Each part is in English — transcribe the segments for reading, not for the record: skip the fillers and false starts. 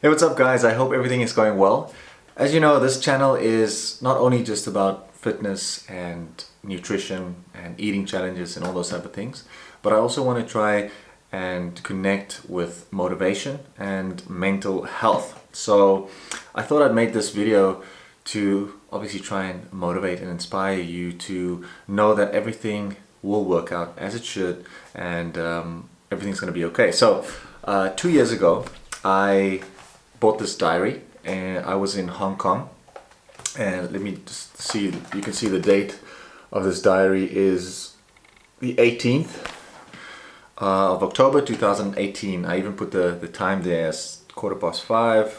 Hey, what's up guys? I hope everything is going well. As you know, this channel is not only just about fitness and nutrition and eating challenges and all those type of things, but I also want to try and connect with motivation and mental health. So I thought I'd make this video to obviously try and motivate and inspire you to know that everything will work out as it should, and everything's going to be okay. So 2 years ago, I bought this diary, and I was in Hong Kong. And let me just see, you can see the date of this diary is the 18th of October 2018. I even put the time there as 5:15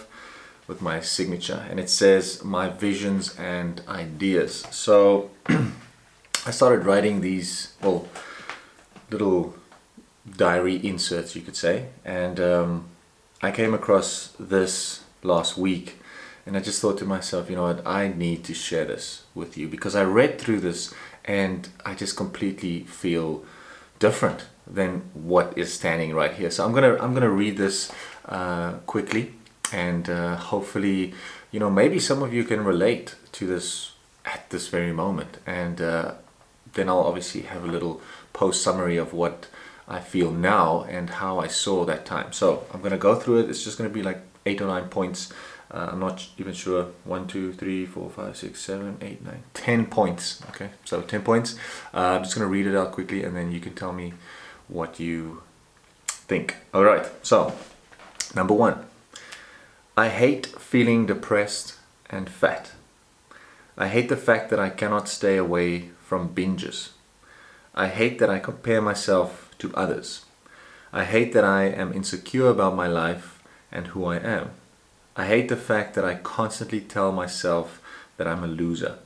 with my signature, and it says my visions and ideas. So I started writing these, well, little diary inserts, you could say, and I came across this last week, and I just thought to myself, you know what, I need to share this with you, because I read through this and I just completely feel different than what is standing right here. So I'm gonna read this quickly, and hopefully, you know, maybe some of you can relate to this at this very moment, and then I'll obviously have a little post summary of what I feel now and how I saw that time. So I'm going to go through it. It's just going to be like 8 or 9 points. I'm not even sure. 1, 2, 3, 4, 5, 6, 7, 8, 9, 10 points. Okay, so 10 points. I'm just going to read it out quickly, and then you can tell me what you think. All right, so number 1. I hate feeling depressed and fat. I hate the fact that I cannot stay away from binges. I hate that I compare myself to others. I hate that I am insecure about my life and who I am. I hate the fact that I constantly tell myself that I'm a loser.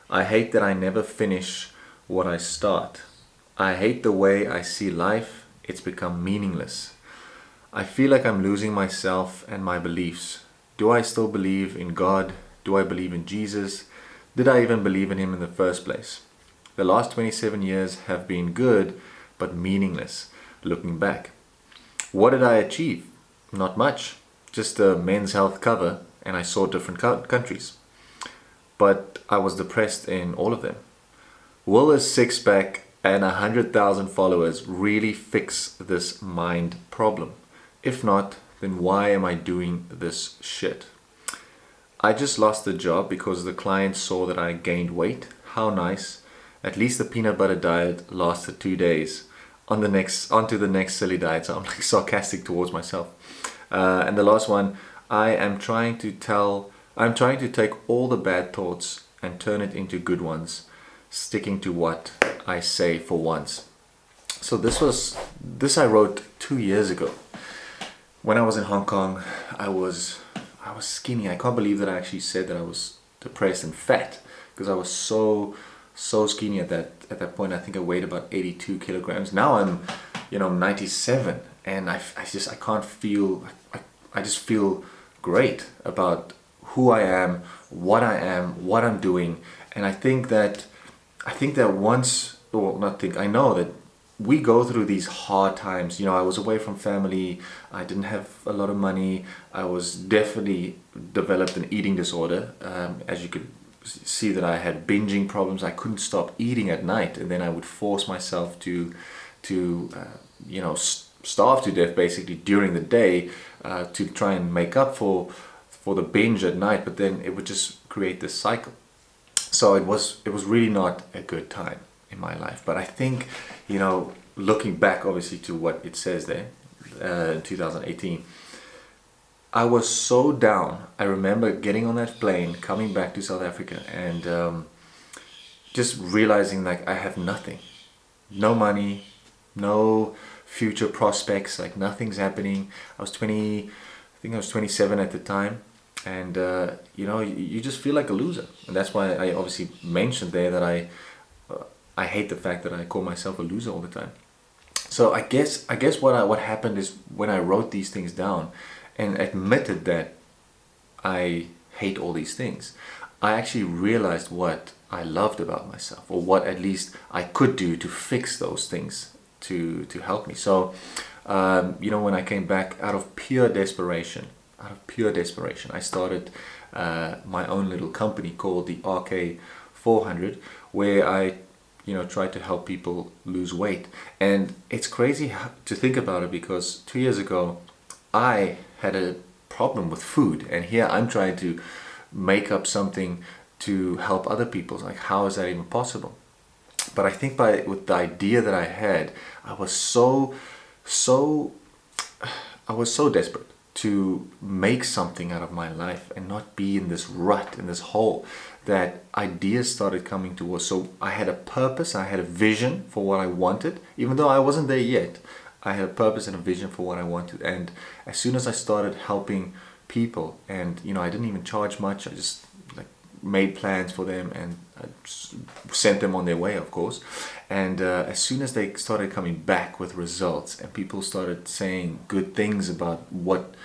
I hate that I never finish what I start. I hate the way I see life. It's become meaningless. I feel like I'm losing myself and my beliefs. Do I still believe in God? Do I believe in Jesus? Did I even believe in Him in the first place? The last 27 years have been good, but meaningless, looking back. What did I achieve? Not much. Just a Men's Health cover, and I saw different countries. But I was depressed in all of them. Will a six-pack and 100,000 followers really fix this mind problem? If not, then why am I doing this shit? I just lost the job because the client saw that I gained weight. How nice. At least the peanut butter diet lasted 2 days. On to the next silly diet. So I'm like sarcastic towards myself. And the last one, I'm trying to take all the bad thoughts and turn it into good ones, sticking to what I say for once. So this I wrote 2 years ago. When I was in Hong Kong, I was skinny. I can't believe that I actually said that I was depressed and fat, because I was so skinny at that point. I think I weighed about 82 kilograms. Now I'm 97, and I just feel great about who I am, what I'm doing. And I know that we go through these hard times. You know, I was away from family. I didn't have a lot of money. I was definitely developed an eating disorder. As you could see, that I had binging problems. I couldn't stop eating at night, and then I would force myself to starve to death basically during the day to try and make up for the binge at night. But then it would just create this cycle. So it was really not a good time in my life. But I think, looking back obviously to what it says there in 2018, I was so down. I remember getting on that plane, coming back to South Africa, and just realizing like I have nothing. No money, no future prospects, like nothing's happening. I was 27 at the time, and you just feel like a loser. And that's why I obviously mentioned there that I hate the fact that I call myself a loser all the time. So I guess what happened is, when I wrote these things down and admitted that I hate all these things, I actually realized what I loved about myself, or what at least I could do to fix those things to help me. So when I came back out of pure desperation, out of pure desperation. I started my own little company called the RK400, where I tried to help people lose weight. And it's crazy to think about it, because 2 years ago I had a problem with food, and here I'm trying to make up something to help other people. Like, how is that even possible? But I think with the idea that I had, I was so desperate to make something out of my life and not be in this rut, in this hole, that ideas started coming towards. So I had a purpose, I had a vision for what I wanted, even though I wasn't there yet. I had a purpose and a vision for what I wanted. And as soon as I started helping people, and I didn't even charge much, I just made plans for them, and I sent them on their way, of course. And as soon as they started coming back with results, and people started saying good things about what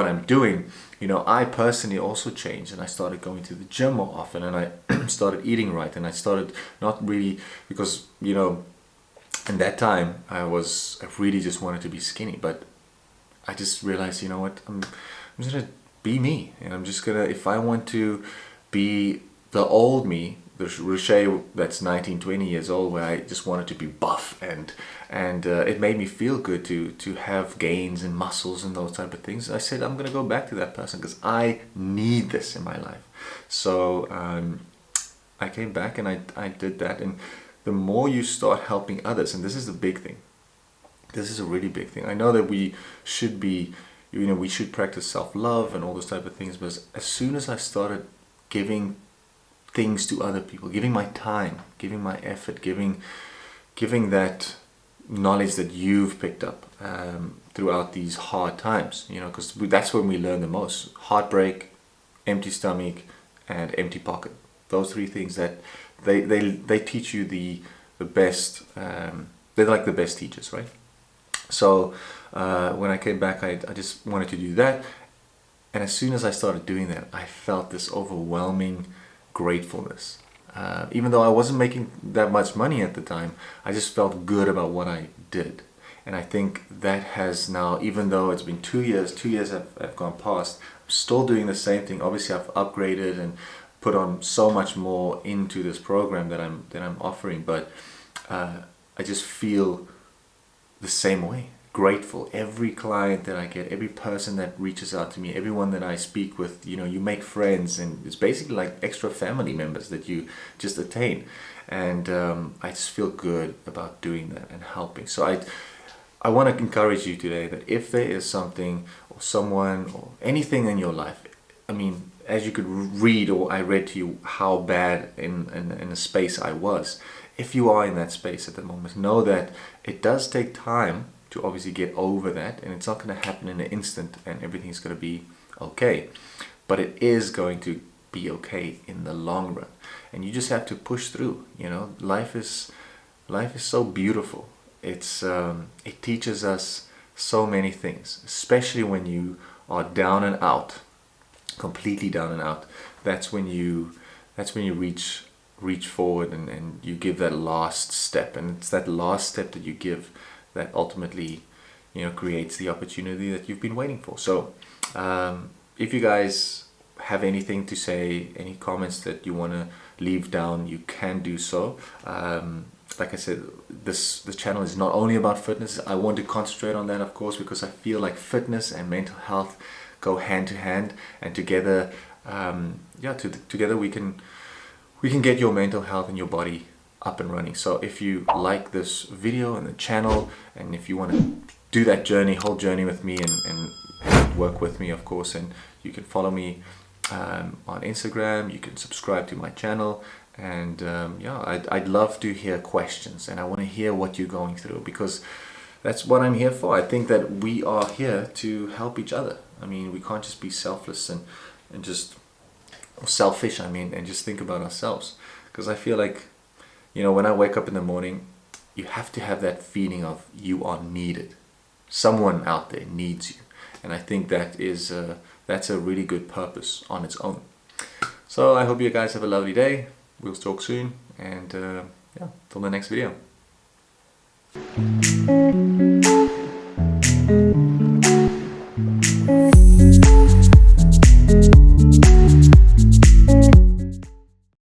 I'm doing, I personally also changed, and I started going to the gym more often, and I started eating right, and I started not really, because in that time I really just wanted to be skinny, but I just realized, what, I'm just gonna be me, and I'm just gonna, if I want to be the old me, the Roche that's 19, 20 years old, where I just wanted to be buff, and it made me feel good to have gains and muscles and those type of things. I said, I'm gonna go back to that person, because I need this in my life. So I came back, and I did that. And the more you start helping others, and this is the big thing, this is a really big thing. I know that we should be, we should practice self-love and all those type of things, but as soon as I started giving things to other people, giving my time, giving my effort, giving that knowledge that you've picked up throughout these hard times, because that's when we learn the most. Heartbreak, empty stomach, and empty pocket. Those three things that they teach you the best. They're like the best teachers, right? So when I came back, I just wanted to do that. And as soon as I started doing that, I felt this overwhelming gratefulness. Even though I wasn't making that much money at the time, I just felt good about what I did. And I think that has now, even though it's been 2 years have gone past, I'm still doing the same thing. Obviously, I've upgraded and put on so much more into this program that I'm offering, but I just feel the same way. Grateful. Every client that I get, every person that reaches out to me, everyone that I speak with, you make friends, and it's basically like extra family members that you just attain. And I just feel good about doing that and helping. So I want to encourage you today that if there is something or someone or anything in your life, I mean, as you could read, or I read to you how bad in a space I was. If you are in that space at the moment, know that it does take time to obviously get over that, and it's not going to happen in an instant and everything's going to be okay, but it is going to be okay in the long run, and you just have to push through. Life is so beautiful. It teaches us so many things, especially when you are down and out, completely down and out. That's when you reach forward and you give that last step, and it's that last step that you give that ultimately creates the opportunity that you've been waiting for. So if you guys have anything to say, any comments that you want to leave down, you can do so. Like I said, this channel is not only about fitness. I want to concentrate on that, of course, because I feel like fitness and mental health go hand to hand, and together together we can get your mental health and your body up and running. So if you like this video and the channel, and if you want to do that whole journey with me and work with me, of course, and you can follow me on Instagram, you can subscribe to my channel, and I'd love to hear questions, and I want to hear what you're going through, because that's what I'm here for. I think that we are here to help each other. I mean, we can't just be selfless and just selfish, and just think about ourselves, because I feel like when I wake up in the morning, you have to have that feeling of you are needed. Someone out there needs you, and I think that's a really good purpose on its own. So I hope you guys have a lovely day. We'll talk soon, and till the next video.